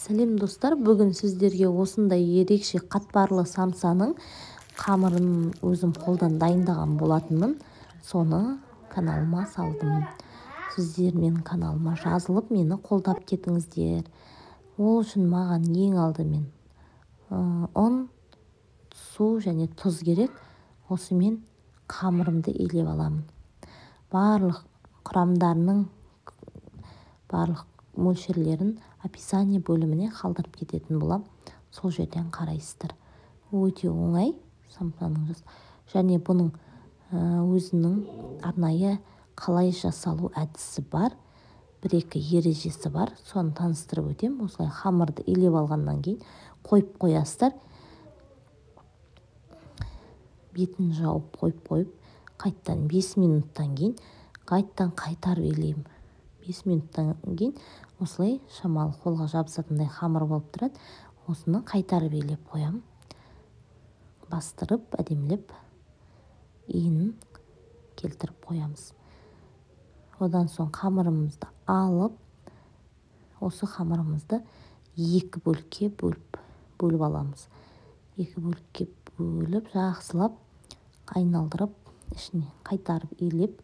Сәлем достар, бүгін сіздерге осындай ерекше қатпарлы самсаның қамырын өзім қолдан дайындаған болатынмын. Соны каналыма салдым. Сіздер менің каналыма жазылып, мені қолдап кетіңіздер. Ол үшін маған ең алдымен ұн, су және тұз керек. Осымен қамырымды илеп аламын. Барлық құрамдарының барлық мөлшерлерін описание бөліміне қалдырып кететін болам. Сол жерден қарайсыздар. Өте оңай самсаның және бұның өзінің арнайы қалай жасалу әдісі бар. Бір-екі ережесі бар. Соны таныстырып өтем. Осылай қамырды илеп алғаннан кейін қойып қоясыздар. Бетін жауып қойып, қайттан 5 минуттан кейін қайтарып илеймін. 5 минуттан кейін осылай шамалы қолға жабысатындай қамыр болып тұрады. Осыны қайтарып илеп қоямын. Бастырып, әдемілеп иінін келтіріп қоямыз. Одан соң қамырымызды алып, осы қамырымызды 2 бөлікке бөліп аламыз. 2 бөлікке бөліп, жақсылап айналдырып, ішіне қайтарып илеп,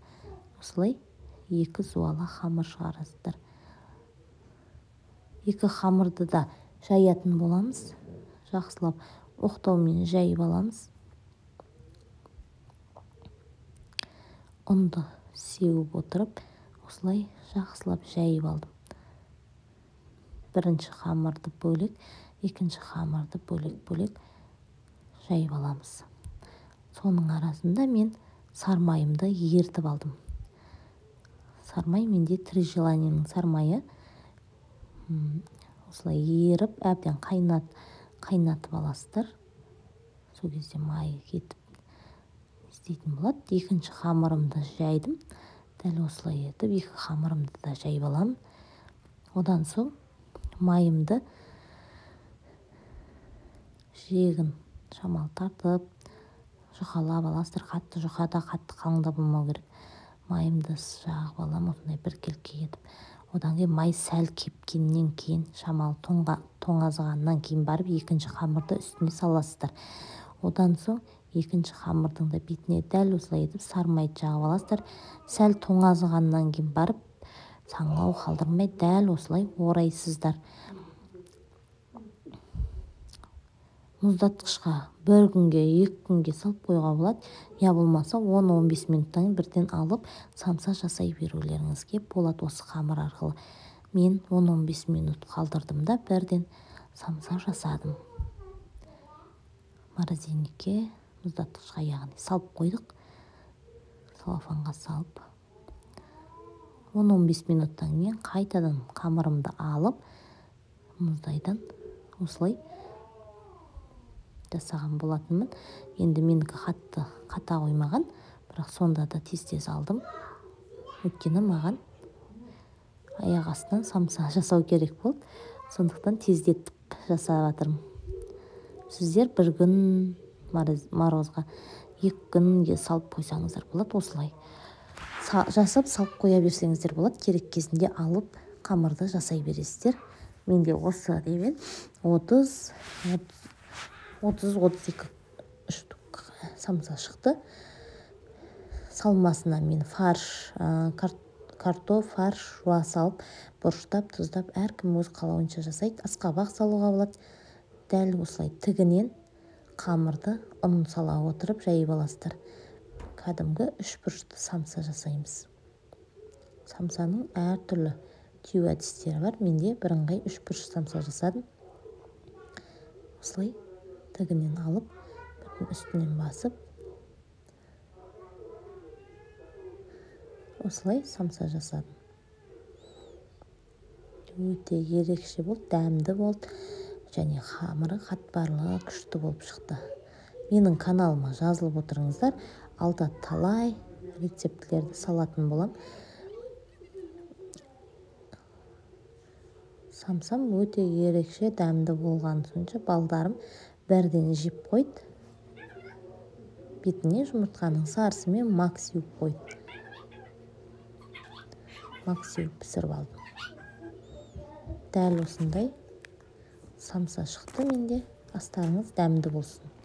осылай 2 зуала қамыр шығарасыздар. 2 қамырды да жаятын боламыз. Жақсылап оқтаумен жайып аламыз. Ұнды сеуіп отырып, осылай жақсылап жайып алдым. Бірінші қамырды бөлек, екінші қамырды бөлек жайып аламыз. Соның арасында мен сармайымды ертіп алдым. Сармай менде 3 желаниенің сармайы. Осылай еріп, әбден қайнатып аласыздар. Сол кезде майы кетіп істейтін болады. Екінші қамырымды жайдым. Дәл осылай етіп, 2 қамырымды да жайып аламын. Одан соң майымды жегін шамалы тартып, жұқалап аласыздар. Қатты жұқада, қатты қалыңда болмау керек. Майымды жағып аламын, осындай бір келке етіп. Одан кейін май сәл кепкеннен кейін, шамалы тоңазығаннан кейін барып, екінші қамырды үстіне саласыздар. Одан соң екінші қамырдың да бетіне дәл осылай етіп сармайды жағып аласыздар. Сәл тоңазығаннан кейін барып, саңылау қалдырмай дәл осылай орайсыздар. Мұздатқышқа 1 күнге, 2 күнге салып қойға болады. Я болмаса 10-15 минуттан бірден алып, самса жасай берулеріңізге болады осы қамыр арқылы. Мен 10-15 минут қалдырдым да бірден самса жасадым. Морозильникке, мұздатқышқа яғни салып қойдық. Салафанға салып. 10-15 минуттан кейін қайтадан қамырымды алып, мұздайдан осылай жасаған болатынмын. Енді менікі қата қоймаған, бірақ сонда да тез алдым. Өйткені маған аяқ астынан самса жасау керек болды. Сондықтан тездетіп жасап жатырмын. Сіздер 1 күн морозға 2 күнге салып қойсаңыздар болады. Осылай жасап салып қоя берсеңіздер болады. Керек кезінде алып қамырды жасай бересіздер. Менде осы демен 30-32 штук самса шықты. Салмасына мен фарш, картоп, фарш, жуа салып, бұрыштап, тұздап, әркім өз қалауынша жасайды. Асқабақ салуға болады. Дәл осылай тігінен қамырды ұнын сала отырып жайып аласыздар. Кәдімгі 3 бұрышты самса жасаймыз. Самсаның әртүрлі түйу әдістері бар. Менде бірыңғай 3 бұрыш самса жасадым. Осылай тігінен алып, бірдің үстінен басып, осылай самса жасадым. Өте ерекше болды, дәмді болды, және қамыры қатпарлы, күшті болып шықты. Менің каналыма жазылып отырыңыздар. Алда талай рецептілерді салатын болам. Самсам өте ерекше, дәмді болған сонша балдарым бірден жеп қойды. Бетіне жұмыртқаның сарысымен мак сеуіп қойды. Мак сеуіп пісіріп алдым. Дәл осындай самса шықты менде. Астарыңыз дәмді болсын.